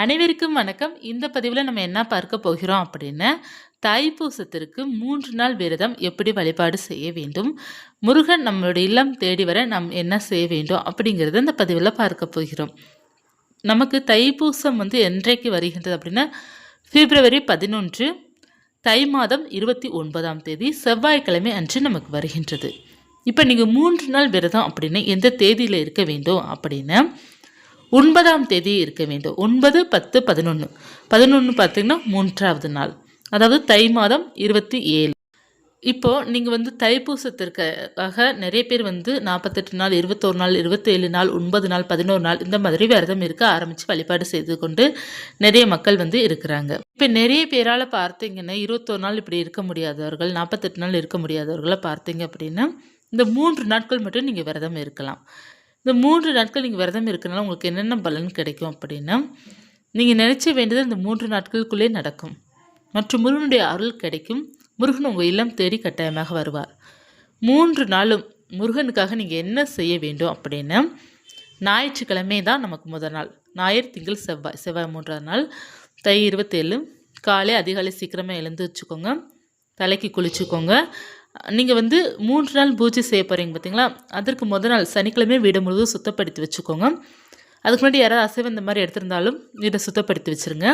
அனைவருக்கும் வணக்கம். இந்த பதிவில் நம்ம என்ன பார்க்க போகிறோம் அப்படின்னா, தைப்பூசத்திற்கு 3 நாள் விரதம் எப்படி வழிபாடு செய்ய வேண்டும், முருகன் நம்மளுடைய இல்லம் தேடி வர நாம் என்ன செய்ய வேண்டும் அப்படிங்கிறத இந்த பதிவில் பார்க்க போகிறோம். நமக்கு தைப்பூசம் என்றைக்கு வருகின்றது அப்படின்னா, பிப்ரவரி 11 தை மாதம் 29ஆம் தேதி செவ்வாய்க்கிழமை அன்று நமக்கு வருகின்றது. இப்போ நீங்கள் 3 நாள் விரதம் அப்படின்னா எந்த தேதியில் இருக்க வேண்டும் அப்படின்னா, 9ஆம் தேதி இருக்க வேண்டும். 9, 10, 11. 11 பார்த்தீங்கன்னா 3வது நாள், அதாவது தை மாதம் 27. இப்போது நீங்கள் தைப்பூசத்திற்காக நிறைய பேர் 48 நாள், 21 நாள், 27 நாள், 9 நாள், 11 நாள் இந்த மாதிரி விரதம் இருக்க ஆரம்பித்து வழிபாடு செய்து கொண்டு நிறைய மக்கள் இருக்கிறாங்க. இப்போ நிறைய பேரால் பார்த்தீங்கன்னா 21 நாள் இப்படி இருக்க முடியாதவர்கள், 48 நாள் இருக்க முடியாதவர்களை பார்த்தீங்க அப்படின்னா இந்த 3 நாட்கள் மட்டும் நீங்கள் விரதம் இருக்கலாம். இந்த 3 நாட்கள் நீங்கள் விரதம் இருக்கனால உங்களுக்கு என்னென்ன பலன் கிடைக்கும் அப்படின்னா, நீங்கள் நினச்ச வேண்டியது இந்த 3 நாட்களுக்குள்ளே நடக்கும் மற்றும் முருகனுடைய அருள் கிடைக்கும். முருகன் உங்கள் இல்லம் தேடி கட்டாயமாக வருவார். 3 நாளும் முருகனுக்காக நீங்கள் என்ன செய்ய வேண்டும் அப்படின்னா, ஞாயிற்றுக்கிழமை தான் நமக்கு முதல் நாள். ஞாயிறு, திங்கள், செவ்வாய். செவ்வாய் 3வது நாள். தை 27 காலை அதிகாலை சீக்கிரமாக எழுந்து வச்சுக்கோங்க, தலைக்கு குளிச்சுக்கோங்க. நீங்கள் 3 நாள் பூஜை செய்ய போகிறீங்க பார்த்தீங்களா, அதற்கு முதல் நாள் சனிக்கிழமை வீடு முழுவதும் சுத்தப்படுத்தி வச்சுக்கோங்க. அதுக்கு முன்னாடி யாராவது அசைவம் இந்த மாதிரி எடுத்திருந்தாலும் வீடை சுத்தப்படுத்தி வச்சுருங்க.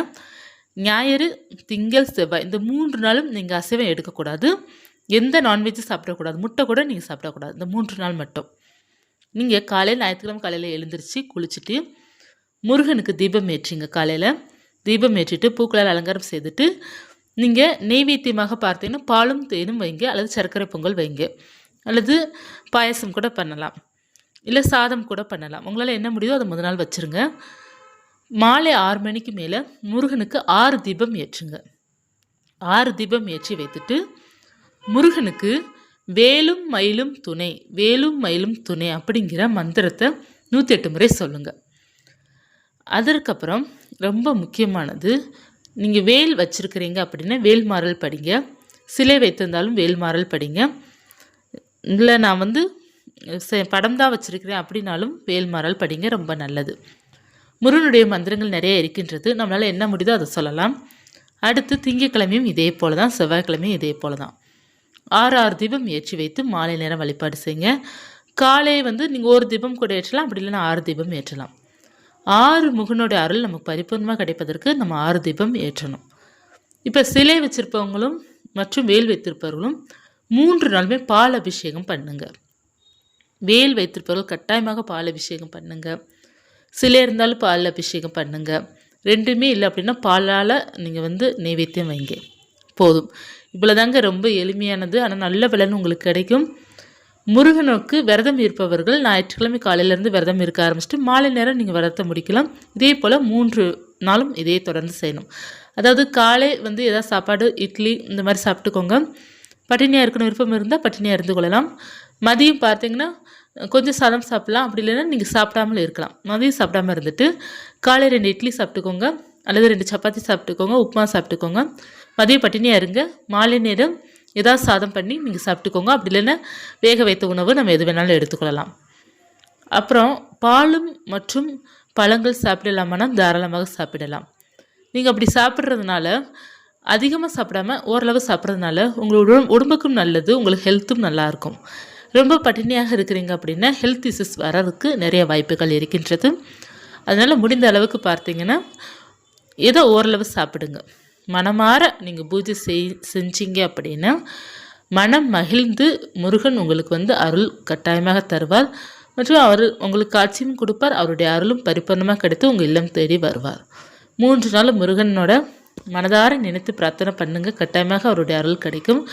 ஞாயிறு, திங்கள், செவ்வாய் இந்த 3 நாளும் நீங்கள் அசைவம் எடுக்கக்கூடாது. எந்த நான்வெஜ்ஜும் சாப்பிடக்கூடாது. முட்டை கூட நீங்கள் சாப்பிடக்கூடாது. இந்த 3 நாள் மட்டும். நீங்கள் காலையில் ஞாயிற்றுக்கிழமை காலையில் எழுந்திரிச்சு குளிச்சுட்டு முருகனுக்கு தீபம் ஏற்றிங்க. காலையில் தீபம் ஏற்றிட்டு பூக்களால் அலங்காரம் செய்துட்டு நீங்கள் நெய்வேத்தியமாக பார்த்தீங்கன்னா பாலும் தேனும் வைங்க, அல்லது சர்க்கரை பொங்கல் வைங்க, அல்லது பாயசம் கூட பண்ணலாம், இல்லை சாதம் கூட பண்ணலாம். உங்களால் என்ன முடியுதோ அதை முதல் நாள் வச்சுருங்க. மாலை 6 மணிக்கு மேலே முருகனுக்கு 6 தீபம் ஏற்றுங்க. 6 தீபம் ஏற்றி வைத்துட்டு முருகனுக்கு வேலும் மயிலும் துணை, வேலும் மயிலும் துணை அப்படிங்கிற மந்திரத்தை 108 முறை சொல்லுங்கள். அதற்கப்புறம் ரொம்ப முக்கியமானது, நீங்கள் வேல் வச்சுருக்கிறீங்க அப்படின்னா வேல்மாறல் படிங்க. சிலை வைத்திருந்தாலும் வேல்மாறல் படிங்க. இல்லை நான் படம் தான் வச்சுருக்கிறேன் அப்படின்னாலும் வேல்மாறல் படிங்க, ரொம்ப நல்லது. முருகனுடைய மந்திரங்கள் நிறைய இருக்கின்றது. நம்மளால் என்ன முடியுதோ அதை சொல்லலாம். அடுத்து திங்கட்கிழமையும் இதே போல் தான், செவ்வாய்க்கிழமையும் இதே போல் தான் 6 தீபம் ஏற்றி வைத்து மாலை நேரம் வழிபாடு செய்யுங்க. காலை நீங்கள் ஒரு தீபம் கூட ஏற்றலாம், அப்படி இல்லைன்னா 6 தீபம் ஏற்றலாம். 6 முகனுடைய அருள் நமக்கு பரிபூர்ணமாக கிடைப்பதற்கு நம்ம 6 தீபம் ஏற்றணும். இப்போ சிலை வச்சிருப்பவங்களும் மற்றும் வேல் வைத்திருப்பவர்களும் 3 நாளுமே பால் அபிஷேகம் பண்ணுங்க. வேல் வைத்திருப்பவர்கள் கட்டாயமாக பால் அபிஷேகம் பண்ணுங்க. சிலை இருந்தாலும் பால் அபிஷேகம் பண்ணுங்க. ரெண்டுமே இல்லை அப்படின்னா பாலால் நீங்கள் நைவேத்தியம் வைங்க, போதும். இவ்வளோதாங்க, ரொம்ப எளிமையானது. ஆனால் நல்ல பலன் உங்களுக்கு கிடைக்கும். முருகனுக்கு விரதம் இருப்பவர்கள் ஞாயிற்றுக்கிழமை காலையிலேருந்து விரதம் இருக்க ஆரம்பிச்சுட்டு மாலை நேரம் நீங்கள் விரதத்தை முடிக்கலாம். இதே போல் 3 நாளும் இதே தொடர்ந்து செய்யணும். அதாவது காலை ஏதாவது சாப்பாடு, இட்லி இந்த மாதிரி சாப்பிட்டுக்கோங்க. பட்டினியாக இருக்கணும் விருப்பம் இருந்தால் பட்டினியாக இருந்து கொள்ளலாம். மதியம் பார்த்தீங்கன்னா கொஞ்சம் சாதம் சாப்பிட்லாம், அப்படி இல்லைன்னா நீங்கள் சாப்பிடாமல் இருக்கலாம். மதியம் சாப்பிடாமல் இருந்துட்டு காலை 2 இட்லி சாப்பிட்டுக்கோங்க, அல்லது 2 சப்பாத்தி சாப்பிட்டுக்கோங்க, உப்புமா சாப்பிட்டுக்கோங்க. மதியம் பட்டினியாக இருங்க. மாலை நேரம் ஏதாவது சாதம் பண்ணி நீங்கள் சாப்பிட்டுக்கோங்க. அப்படி இல்லைன்னா வேக வைத்த உணவு நம்ம எது வேணாலும் எடுத்துக்கொள்ளலாம். அப்புறம் பாலும் மற்றும் பழங்கள் சாப்பிடலாமான்னா தாராளமாக சாப்பிடலாம். நீங்கள் அப்படி சாப்பிட்றதுனால அதிகமாக சாப்பிடாமல் ஓரளவு சாப்பிட்றதுனால உங்களோட உடம்புக்கும் நல்லது, உங்களுக்கு ஹெல்த்தும் நல்லாயிருக்கும். ரொம்ப பட்டினியாக இருக்கிறீங்க அப்படின்னா ஹெல்த் இஷ்யூஸ் வர்றதுக்கு நிறைய வாய்ப்புகள் இருக்கின்றது. அதனால் முடிந்த அளவுக்கு பார்த்தீங்கன்னா ஏதோ ஓரளவு சாப்பிடுங்க. மனமாற நீங்கள் பூஜை செஞ்சீங்க அப்படின்னா மனம் மகிழ்ந்து முருகன் உங்களுக்கு அருள் கட்டாயமாக தருவார் மற்றும் அவர் உங்களுக்கு காட்சியும் கொடுப்பார். அவருடைய அருளும் பரிபூர்ணமாக கிடைத்து உங்கள் இல்லம் தேடி வருவார். 3 நாள் முருகனோட மனதார நினைத்து பிரார்த்தனை பண்ணுங்க, கட்டாயமாக அவருடைய அருள் கிடைக்கும்.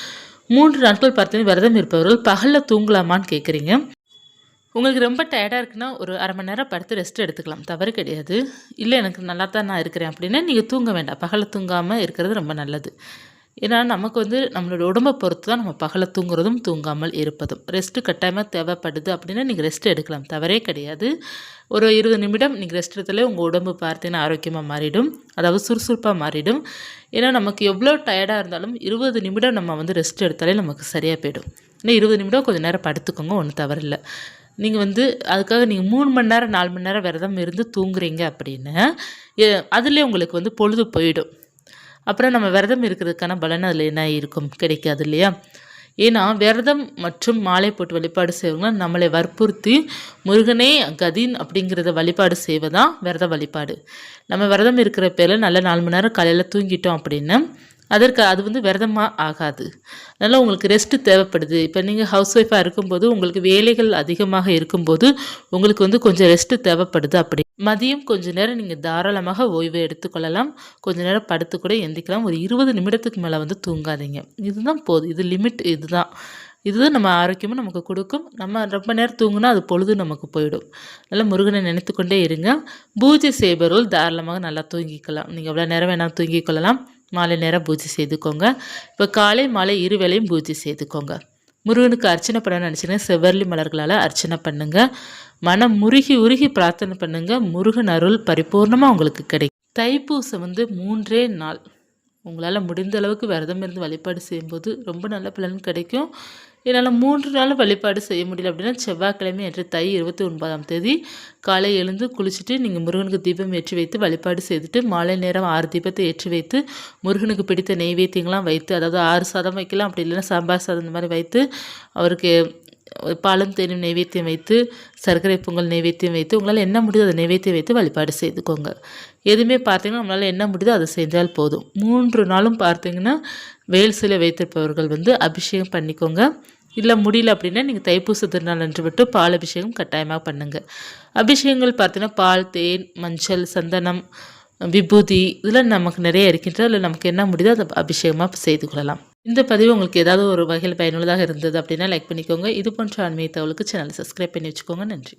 3 நாட்கள் பார்த்தீங்கன்னா விரதம் இருப்பவர்கள் பகலில் தூங்கலாமான்னு கேட்குறீங்க. உங்களுக்கு ரொம்ப டயர்டாக இருக்குன்னா ஒரு அரை மணி நேரம் படுத்து ரெஸ்ட் எடுத்துக்கலாம், தவறு கிடையாது. இல்லை எனக்கு நல்லா தான் நான் இருக்கிறேன் அப்படின்னா நீங்கள் தூங்க வேண்டாம். பகலை தூங்காமல் இருக்கிறது ரொம்ப நல்லது. ஏன்னா நமக்கு நம்மளோட உடம்பை பொறுத்து தான் நம்ம பகலை தூங்குறதும் தூங்காமல் இருப்பதும். ரெஸ்ட்டு கட்டாயமாக தேவைப்படுது அப்படின்னா நீங்கள் ரெஸ்ட் எடுக்கலாம், தவறே கிடையாது. ஒரு 20 நிமிடம் நீங்கள் ரெஸ்ட் எடுத்தாலே உங்கள் உடம்பு பார்த்தீங்கன்னா ஆரோக்கியமாக மாறிடும், அதாவது சுறுசுறுப்பாக மாறிடும். ஏன்னா நமக்கு எவ்வளோ டயர்டாக இருந்தாலும் 20 நிமிடம் நம்ம ரெஸ்ட் எடுத்தாலே நமக்கு சரியாக போயிடும். இன்னும் 20 நிமிடம் கொஞ்சம் நேரம் படுத்துக்கோங்க, ஒன்றும் தவறில்லை. நீங்கள் வந்து அதுக்காக நீங்கள் 3 மணி நேரம் 4 மணி நேரம் விரதம் இருந்து தூங்குறீங்க அப்படின்னு அதுலேயே உங்களுக்கு வந்து பொழுது போயிடும். அப்புறம் நம்ம விரதம் இருக்கிறதுக்கான பலன் அதில் என்ன இருக்கும்? கிடைக்காது இல்லையா? ஏன்னா விரதம் மற்றும் மாலை போட்டு வழிபாடு செய்வங்க நம்மளை வற்புறுத்தி முருகனே கதின் அப்படிங்கிறத வழிபாடு செய்வதான் விரத வழிபாடு. நம்ம விரதம் இருக்கிற பேரில் நல்ல 4 மணி நேரம் காலையில் தூங்கிட்டோம் அப்படின்னா அது வந்து விரதமாக ஆகாது. அதனால் உங்களுக்கு ரெஸ்ட்டு தேவைப்படுது. இப்போ நீங்கள் ஹவுஸ் ஒய்ஃபாக இருக்கும்போது உங்களுக்கு வேலைகள் அதிகமாக இருக்கும்போது உங்களுக்கு வந்து கொஞ்சம் ரெஸ்ட்டு தேவைப்படுது. அப்படி மதியம் கொஞ்சம் நேரம் நீங்கள் தாராளமாக ஓய்வு எடுத்துக்கொள்ளலாம். கொஞ்சம் நேரம் படுத்து கூட எந்திக்கலாம். ஒரு 20 நிமிடத்துக்கு மேலே வந்து தூங்காதீங்க. இதுதான் போதும். இது லிமிட். இதுதான் நம்ம ஆரோக்கியமும் நமக்கு கொடுக்கும். நம்ம ரொம்ப நேரம் தூங்குனா அது பொழுது நமக்கு போயிடும். நல்லா முருகனை நினைத்து கொண்டே இருங்க. பூஜை செய்பவர்கள் தாராளமாக நல்லா தூங்கிக்கலாம். நீங்கள் எவ்வளோ நேரம் வேணாலும் தூங்கிக்கொள்ளலாம். மாலை நேரம் பூஜை செய்துக்கோங்க. இப்போ காலை மாலை 2 வேளையும் பூஜை செய்துக்கோங்க. முருகனுக்கு அர்ச்சனை பண்ண நினச்சிங்கன்னா செவ்வரளி மலர்களால் அர்ச்சனை பண்ணுங்கள். மனம் உருகி பிரார்த்தனை பண்ணுங்கள். முருகன் அருள் பரிபூர்ணமாக உங்களுக்கு கிடைக்கும். தைப்பூசம் வந்து 3 நாள். உங்களால் முடிந்த அளவுக்கு விரதம் இருந்து வழிபாடு செய்யும்போது ரொம்ப நல்ல பலன் கிடைக்கும். என்னால் 3 நாள் வழிபாடு செய்ய முடியல அப்படின்னா செவ்வாய்க்கிழமை அன்று தை 29ஆம் தேதி காலை எழுந்து குளிச்சுட்டு நீங்கள் முருகனுக்கு தீபம் ஏற்றி வைத்து வழிபாடு செய்துட்டு மாலை நேரம் 6 தீபத்தை ஏற்றி வைத்து முருகனுக்கு பிடித்த நெய்வேத்தியங்கள்லாம் வைத்து, அதாவது 6 சாதம் வைக்கலாம், அப்படி இல்லைன்னா சாம்பார் சாதம் இந்த மாதிரி வைத்து அவருக்கு பாலும் தேனும் நெய்வேத்தியம் வைத்து சர்க்கரை பொங்கல் நெய்வேத்தியம் வைத்து உங்களால் என்ன முடியுதோ அதை நெய்வேத்தியம் வைத்து வழிபாடு செய்துக்கோங்க. எதுவுமே பார்த்தீங்கன்னா நம்மளால் என்ன முடியுதோ அதை செஞ்சால் போதும். 3 நாளும் பார்த்தீங்கன்னா வேல் சிலை வைத்திருப்பவர்கள் வந்து அபிஷேகம் பண்ணிக்கோங்க. இல்லை முடியல அப்படின்னா நீங்கள் தைப்பூச திருநாள் அன்று விட்டு பால் அபிஷேகம் கட்டாயமாக பண்ணுங்கள். அபிஷேகங்கள் பார்த்தீங்கன்னா பால், தேன், மஞ்சள், சந்தனம், விபூதி இதெல்லாம் நமக்கு நிறைய இருக்கின்றது. அதில் நமக்கு என்ன முடியுதோ அதை அபிஷேகமாக செய்து கொள்ளலாம். இந்த பதிவு உங்களுக்கு ஏதாவது ஒரு வகையில் பயனுள்ளதாக இருந்தது அப்படின்னா லைக் பண்ணிக்கோங்க. இது போன்ற ஆன்மீக தகவலுக்கு சேனலை சப்ஸ்கிரைப் பண்ணி வச்சுக்கோங்க. நன்றி.